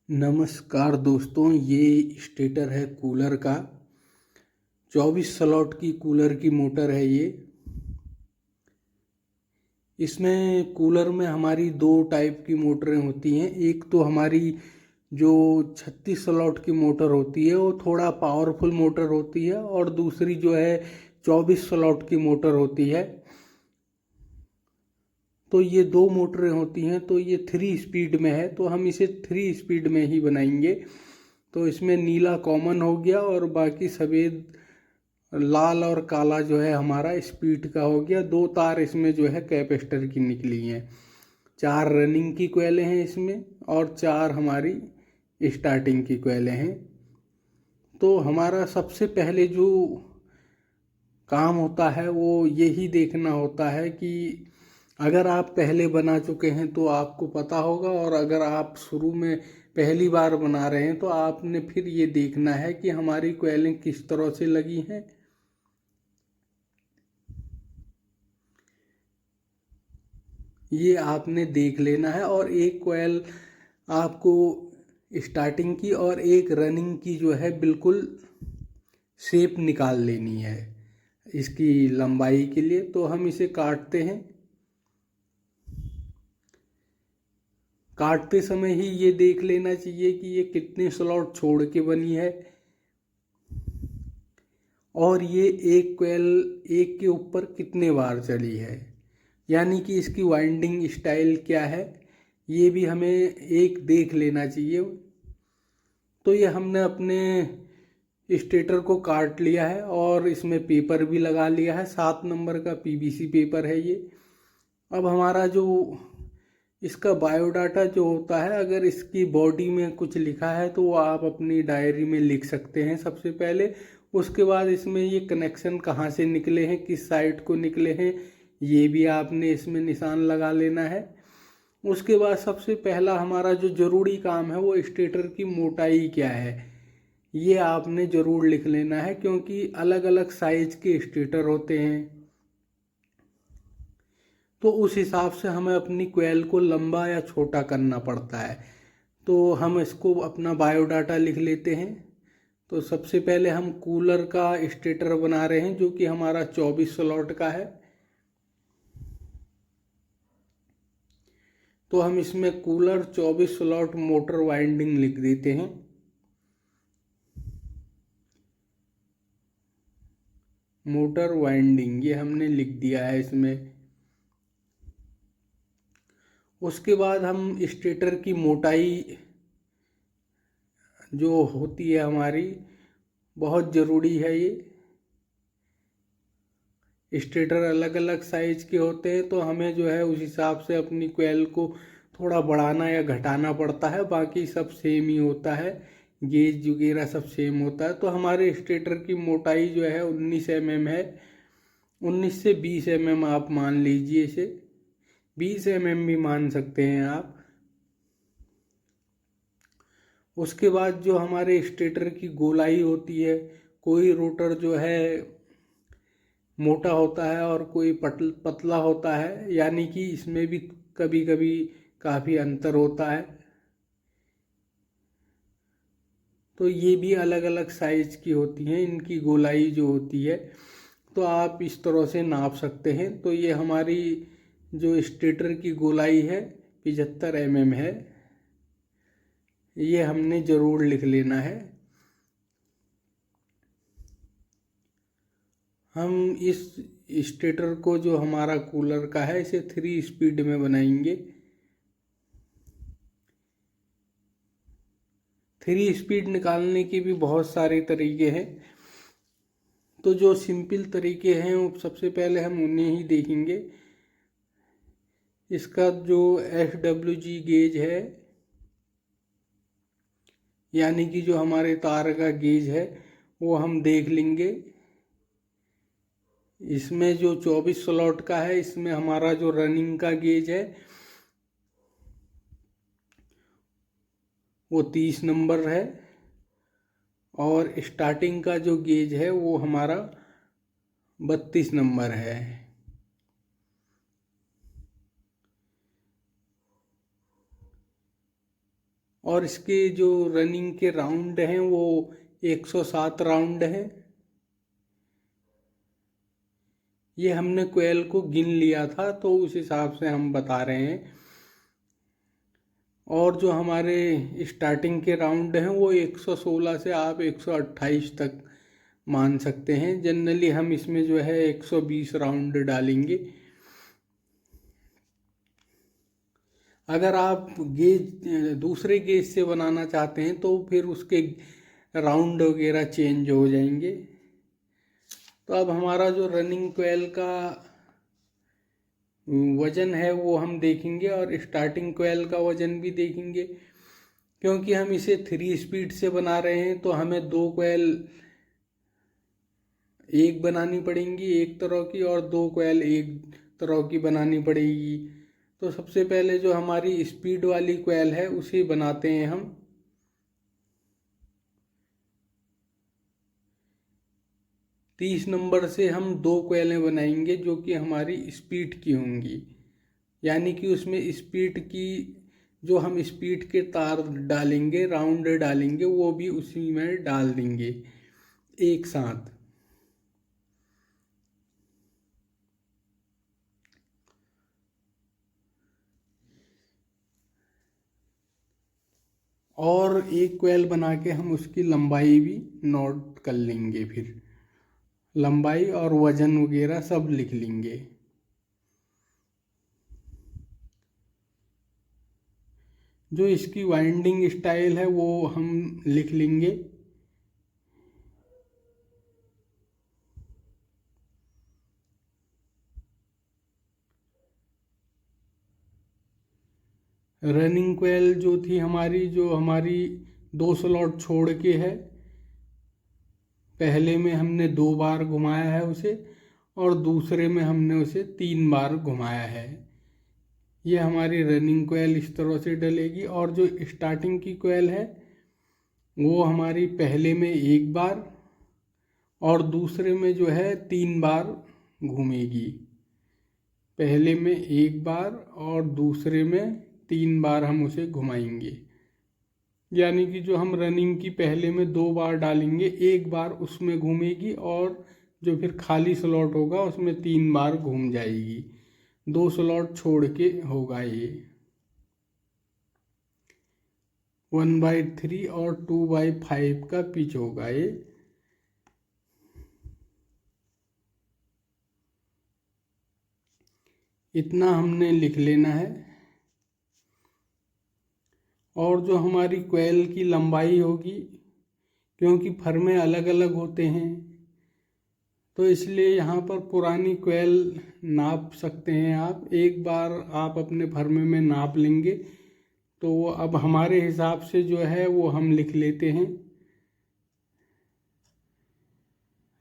नमस्कार दोस्तों, ये स्टेटर है कूलर का। 24 स्लॉट की कूलर की मोटर है ये। इसमें कूलर में हमारी दो टाइप की मोटरें होती हैं। एक तो हमारी जो 36 स्लॉट की मोटर होती है वो थोड़ा पावरफुल मोटर होती है, और दूसरी जो है 24 स्लॉट की मोटर होती है। तो ये दो मोटरें होती हैं। तो ये 3 स्पीड में है, तो हम इसे 3 स्पीड में ही बनाएंगे। तो इसमें नीला कॉमन हो गया और बाकी सफ़ेद, लाल और काला जो है हमारा स्पीड का हो गया। दो तार इसमें जो है कैपेसिटर की निकली हैं। 4 रनिंग की कोयलें हैं इसमें और 4 हमारी स्टार्टिंग की कोयलें हैं। तो हमारा सबसे पहले जो काम होता है वो यही देखना होता है कि अगर आप पहले बना चुके हैं तो आपको पता होगा, और अगर आप शुरू में पहली बार बना रहे हैं तो आपने फिर ये देखना है कि हमारी कोयलें किस तरह से लगी हैं। ये आपने देख लेना है। और एक कोयल आपको स्टार्टिंग की और एक रनिंग की जो है बिल्कुल शेप निकाल लेनी है इसकी लंबाई के लिए। तो हम इसे काटते हैं। काटते समय ही ये देख लेना चाहिए कि ये कितने स्लॉट छोड़ के बनी है, और ये एक कोयल एक के ऊपर कितने बार चली है, यानी कि इसकी वाइंडिंग स्टाइल क्या है, ये भी हमें एक देख लेना चाहिए। तो ये हमने अपने स्टेटर को काट लिया है और इसमें पेपर भी लगा लिया है। 7 नंबर का पीवीसी पेपर है ये। अब हमारा जो इसका बायोडाटा जो होता है, अगर इसकी बॉडी में कुछ लिखा है तो वो आप अपनी डायरी में लिख सकते हैं सबसे पहले। उसके बाद इसमें ये कनेक्शन कहाँ से निकले हैं, किस साइड को निकले हैं, ये भी आपने इसमें निशान लगा लेना है। उसके बाद सबसे पहला हमारा जो ज़रूरी काम है वो स्टेटर की मोटाई क्या है, ये आपने ज़रूर लिख लेना है, क्योंकि अलग अलग साइज के स्टेटर होते हैं। तो उस हिसाब से हमें अपनी कोयल को लंबा या छोटा करना पड़ता है। तो हम इसको अपना बायोडाटा लिख लेते हैं। तो सबसे पहले हम कूलर का स्टेटर बना रहे हैं जो कि हमारा 24 स्लॉट का है। तो हम इसमें कूलर 24 स्लॉट मोटर वाइंडिंग लिख देते हैं। मोटर वाइंडिंग ये हमने लिख दिया है इसमें। उसके बाद हम स्टेटर की मोटाई जो होती है हमारी, बहुत ज़रूरी है ये। स्टेटर अलग अलग साइज के होते हैं, तो हमें जो है उस हिसाब से अपनी कोयल को थोड़ा बढ़ाना या घटाना पड़ता है। बाकी सब सेम ही होता है, गेज वगैरह सब सेम होता है। तो हमारे स्टेटर की मोटाई जो है 19 mm है। 19 से 20 mm आप मान लीजिए इसे, 20 mm भी मान सकते हैं आप। उसके बाद जो हमारे स्टेटर की गोलाई होती है, कोई रोटर जो है मोटा होता है और कोई पतला होता है, यानी कि इसमें भी कभी कभी काफ़ी अंतर होता है। तो ये भी अलग अलग साइज की होती हैं इनकी गोलाई जो होती है। तो आप इस तरह से नाप सकते हैं। तो ये हमारी जो स्टेटर की गोलाई है 75 mm है। ये हमने ज़रूर लिख लेना है। हम इस स्टेटर को जो हमारा कूलर का है इसे 3 स्पीड में बनाएंगे। 3 स्पीड निकालने के भी बहुत सारे तरीके हैं। तो जो सिंपल तरीके हैं वो सबसे पहले हम उन्हें ही देखेंगे। इसका जो SWG गेज है, यानी कि जो हमारे तार का गेज है, वो हम देख लेंगे। इसमें जो 24 स्लॉट का है, इसमें हमारा जो रनिंग का गेज है वो 30 नंबर है, और स्टार्टिंग का जो गेज है वो हमारा 32 नंबर है। और इसके जो रनिंग के राउंड हैं वो 107 राउंड हैं। ये हमने कोयल को गिन लिया था तो उस हिसाब से हम बता रहे हैं। और जो हमारे स्टार्टिंग के राउंड हैं वो 116 से आप 128 तक मान सकते हैं। जनरली हम इसमें जो है 120 राउंड डालेंगे। अगर आप गेज दूसरे गेज से बनाना चाहते हैं तो फिर उसके राउंड वगैरह चेंज हो जाएंगे। तो अब हमारा जो रनिंग कोयल का वज़न है वो हम देखेंगे और स्टार्टिंग कोयल का वज़न भी देखेंगे। क्योंकि हम इसे 3 स्पीड से बना रहे हैं तो हमें 2 कोयल एक बनानी पड़ेंगी एक तरह की, और 2 कोयल एक तरह की बनानी पड़ेगी। तो सबसे पहले जो हमारी स्पीड वाली कोयल है उसे बनाते हैं हम। तीस नंबर से हम 2 कोयलें बनाएंगे जो कि हमारी स्पीड की होंगी, यानी कि उसमें स्पीड की जो हम स्पीड के तार डालेंगे, राउंड डालेंगे, वो भी उसी में डाल देंगे एक साथ। और एक कोयल बना के हम उसकी लंबाई भी नोट कर लेंगे, फिर लंबाई और वजन वगैरह सब लिख लेंगे। जो इसकी वाइंडिंग स्टाइल है वो हम लिख लेंगे। रनिंग कोयल जो थी हमारी, जो हमारी 2 स्लॉट छोड़ के है, पहले में हमने 2 बार घुमाया है उसे और दूसरे में हमने उसे 3 बार घुमाया है। ये हमारी रनिंग कोयल इस तरह से डलेगी। और जो स्टार्टिंग की कोयल है वो हमारी पहले में 1 बार और दूसरे में जो है 3 बार घूमेगी। पहले में 1 बार और दूसरे में 3 बार हम उसे घुमाएंगे। यानी कि जो हम रनिंग की पहले में 2 बार डालेंगे, 1 बार उसमें घूमेगी और जो फिर खाली स्लॉट होगा उसमें 3 बार घूम जाएगी। 2 स्लॉट छोड़ के होगा ये। 1/3 और 2/5 का पिच होगा ये। इतना हमने लिख लेना है। और जो हमारी कोयल की लंबाई होगी, क्योंकि फर्मे अलग अलग होते हैं तो इसलिए यहाँ पर पुरानी कोयल नाप सकते हैं आप। एक बार आप अपने फर्मे में नाप लेंगे तो अब हमारे हिसाब से जो है वो हम लिख लेते हैं।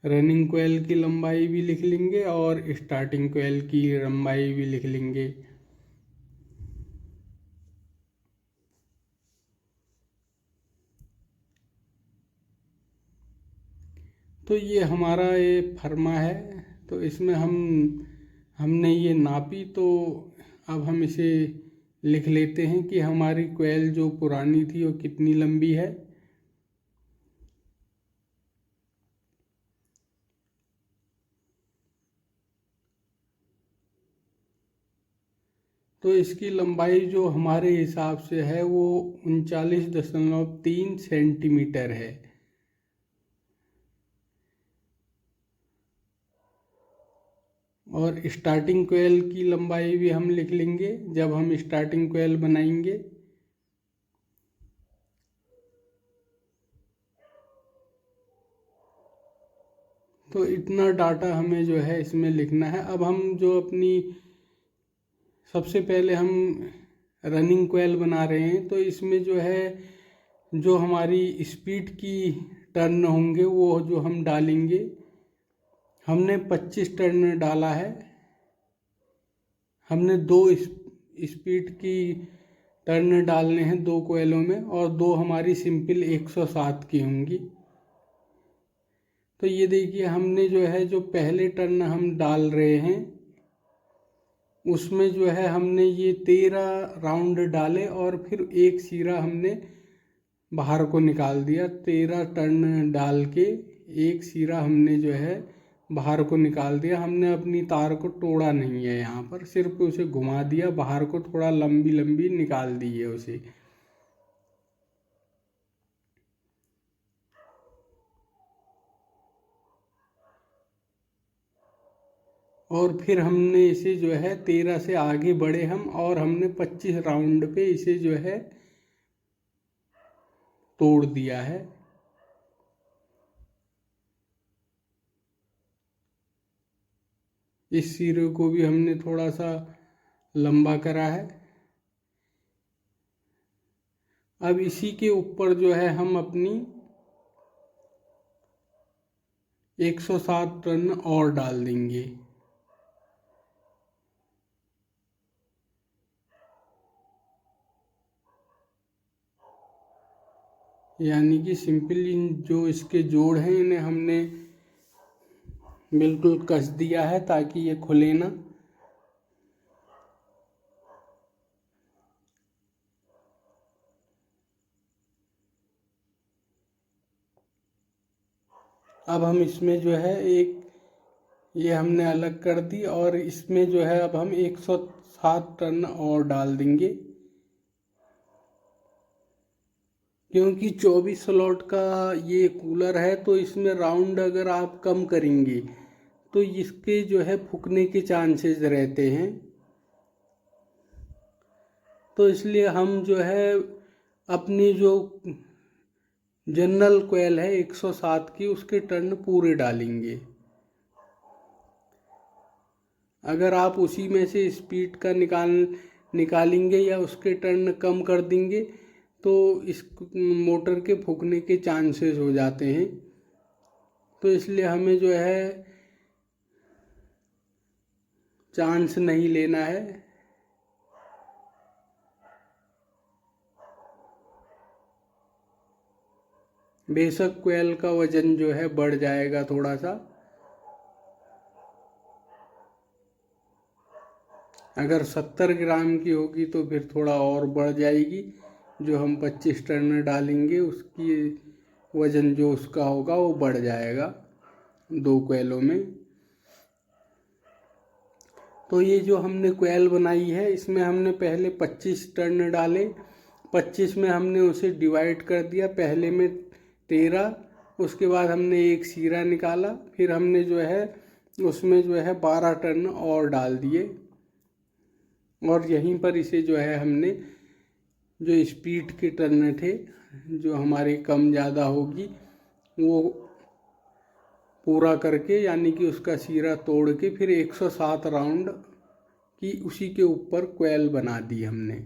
रनिंग कोयल की लंबाई भी लिख लेंगे और स्टार्टिंग कोयल की लंबाई भी लिख लेंगे। तो ये हमारा ये फर्मा है। तो इसमें हमने ये नापी, तो अब हम इसे लिख लेते हैं कि हमारी कोयल जो पुरानी थी वो कितनी लंबी है। तो इसकी लंबाई जो हमारे हिसाब से है वो 39.3 सेंटीमीटर है। और स्टार्टिंग कोयल की लंबाई भी हम लिख लेंगे जब हम स्टार्टिंग कोयल बनाएंगे। तो इतना डाटा हमें जो है इसमें लिखना है। अब हम जो अपनी सबसे पहले हम रनिंग कोयल बना रहे हैं तो इसमें जो है जो हमारी स्पीड की टर्न होंगे वो जो हम डालेंगे, हमने 25 टर्न डाला है। हमने 2 स्पीड की टर्न डालने हैं 2 कोयलों में और 2 हमारी सिंपल 107 की होंगी। तो ये देखिए हमने जो है जो पहले टर्न हम डाल रहे हैं उसमें जो है हमने ये 13 राउंड डाले और फिर एक सिरा हमने बाहर को निकाल दिया। 13 टर्न डाल के एक सिरा हमने जो है बाहर को निकाल दिया। हमने अपनी तार को तोड़ा नहीं है, यहाँ पर सिर्फ उसे घुमा दिया, बाहर को थोड़ा लंबी लंबी निकाल दी है उसे। और फिर हमने इसे जो है 13 से आगे बढ़े हम, और हमने 25 राउंड पे इसे जो है तोड़ दिया है। इस सिरे को भी हमने थोड़ा सा लंबा करा है। अब इसी के ऊपर जो है हम अपनी 107 टन और डाल देंगे। यानी कि सिंपली जो इसके जोड़ हैं इन्हें हमने बिल्कुल कस दिया है ताकि ये खुले ना। अब हम इसमें जो है ये हमने अलग कर दी, और इसमें जो है अब हम 107 टन और डाल देंगे। क्योंकि 24 स्लॉट का ये कूलर है, तो इसमें राउंड अगर आप कम करेंगे तो इसके जो है फूकने के चांसेस रहते हैं। तो इसलिए हम जो है अपनी जो जनरल कोयल है 107 की, उसके टर्न पूरे डालेंगे। अगर आप उसी में से स्पीड का निकालेंगे या उसके टर्न कम कर देंगे तो इस मोटर के फूकने के चांसेस हो जाते हैं। तो इसलिए हमें जो है चांस नहीं लेना है। बेशक कोयल का वजन जो है बढ़ जाएगा थोड़ा सा, अगर 70 ग्राम की होगी तो फिर थोड़ा और बढ़ जाएगी। जो हम 25 टन डालेंगे उसकी वजन जो उसका होगा वो बढ़ जाएगा 2 कोयलों में। तो ये जो हमने कोयल बनाई है इसमें हमने पहले 25 टन डाले, 25 में हमने उसे डिवाइड कर दिया, पहले में 13, उसके बाद हमने एक सीरा निकाला, फिर हमने जो है उसमें जो है 12 टन और डाल दिए। और यहीं पर इसे जो है हमने जो स्पीड के टर्न थे जो हमारे कम ज़्यादा होगी वो पूरा करके, यानी कि उसका सिरा तोड़ के फिर 107 राउंड की उसी के ऊपर कोयल बना दी हमने।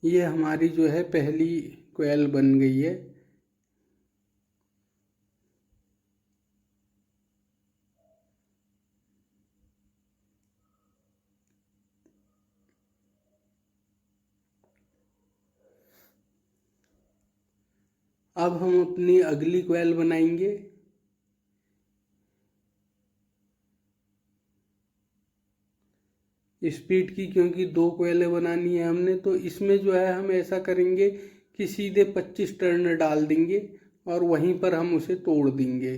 ये हमारी जो है पहली कोयल बन गई है। अब हम अपनी अगली कोयल बनाएंगे। स्पीड की, क्योंकि 2 कोयलें बनानी है हमने, तो इसमें जो है हम ऐसा करेंगे कि सीधे 25 टर्न डाल देंगे और वहीं पर हम उसे तोड़ देंगे।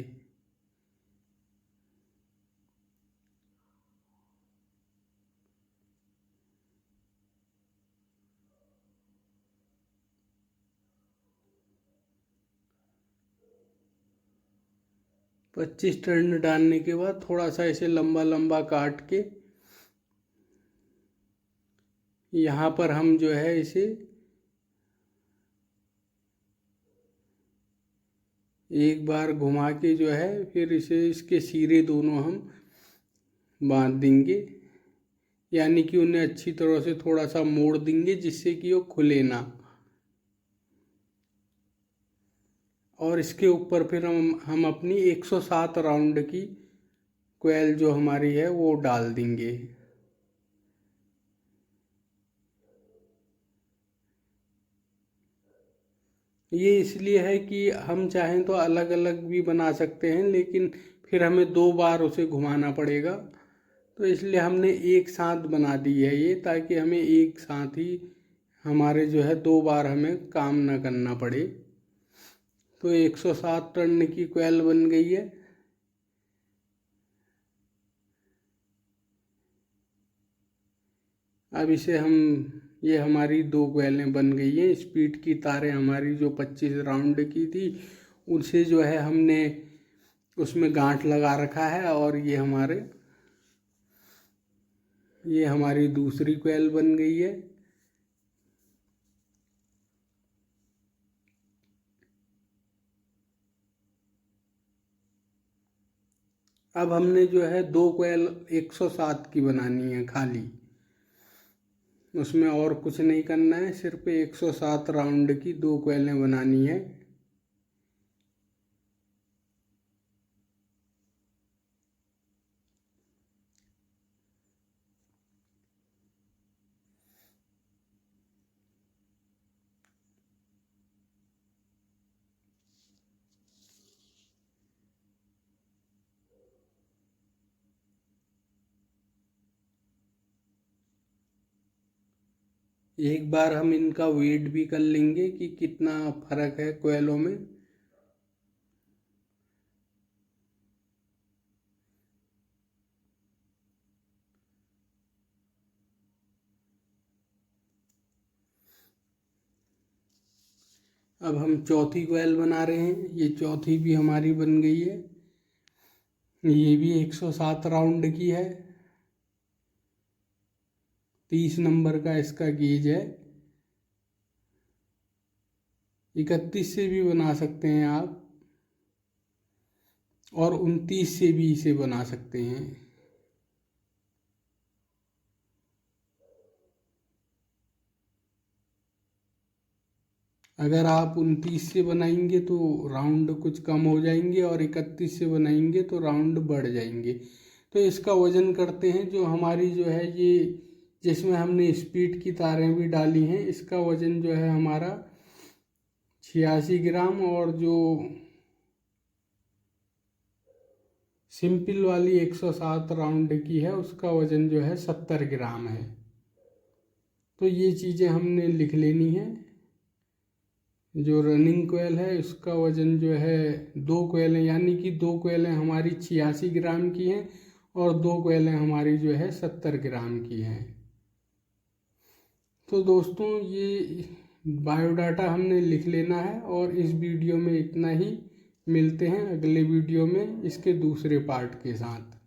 पच्चीस टर्न डालने के बाद थोड़ा सा इसे लंबा लंबा काट के यहाँ पर हम जो है इसे एक बार घुमा के जो है फिर इसे इसके सिरे दोनों हम बांध देंगे, यानी कि उन्हें अच्छी तरह से थोड़ा सा मोड़ देंगे जिससे कि वो खुले ना। और इसके ऊपर फिर हम अपनी 107 राउंड की कोयल जो हमारी है वो डाल देंगे। ये इसलिए है कि हम चाहें तो अलग अलग भी बना सकते हैं, लेकिन फिर हमें 2 बार उसे घुमाना पड़ेगा। तो इसलिए हमने एक साथ बना दी है ये, ताकि हमें एक साथ ही हमारे जो है 2 बार हमें काम ना करना पड़े। तो 107 टर्न की कोयल बन गई है। अब इसे हम, ये हमारी 2 कोयलें बन गई हैं। स्पीड की तारें हमारी जो 25 राउंड की थी उनसे जो है हमने उसमें गांठ लगा रखा है, और ये हमारी दूसरी कोयल बन गई है। अब हमने जो है 2 कोयल 107 की बनानी है खाली, उसमें और कुछ नहीं करना है, सिर्फ 107 राउंड की 2 कोयलें बनानी है। एक बार हम इनका वेट भी कर लेंगे कि कितना फर्क है कोयलों में। अब हम चौथी कोयल बना रहे हैं। ये चौथी भी हमारी बन गई है। ये भी 107 राउंड की है। 30 नंबर का इसका गेज है। 31 से भी बना सकते हैं आप, और 29 से भी इसे बना सकते हैं। अगर आप 29 से बनाएंगे तो राउंड कुछ कम हो जाएंगे, और 31 से बनाएंगे तो राउंड बढ़ जाएंगे। तो इसका वजन करते हैं। जो हमारी जो है ये, जिसमें हमने स्पीड की तारें भी डाली हैं, इसका वजन जो है हमारा 86 ग्राम, और जो सिंपल वाली 107 राउंड की है उसका वजन जो है 70 ग्राम है। तो ये चीज़ें हमने लिख लेनी है। जो रनिंग कोयल है उसका वजन जो है 2 कोयलें, यानी कि 2 कोयलें हमारी 86 ग्राम की हैं, और 2 कोयलें हमारी जो है 70 ग्राम की हैं। तो दोस्तों ये बायोडाटा हमने लिख लेना है, और इस वीडियो में इतना ही। मिलते हैं अगले वीडियो में इसके दूसरे पार्ट के साथ।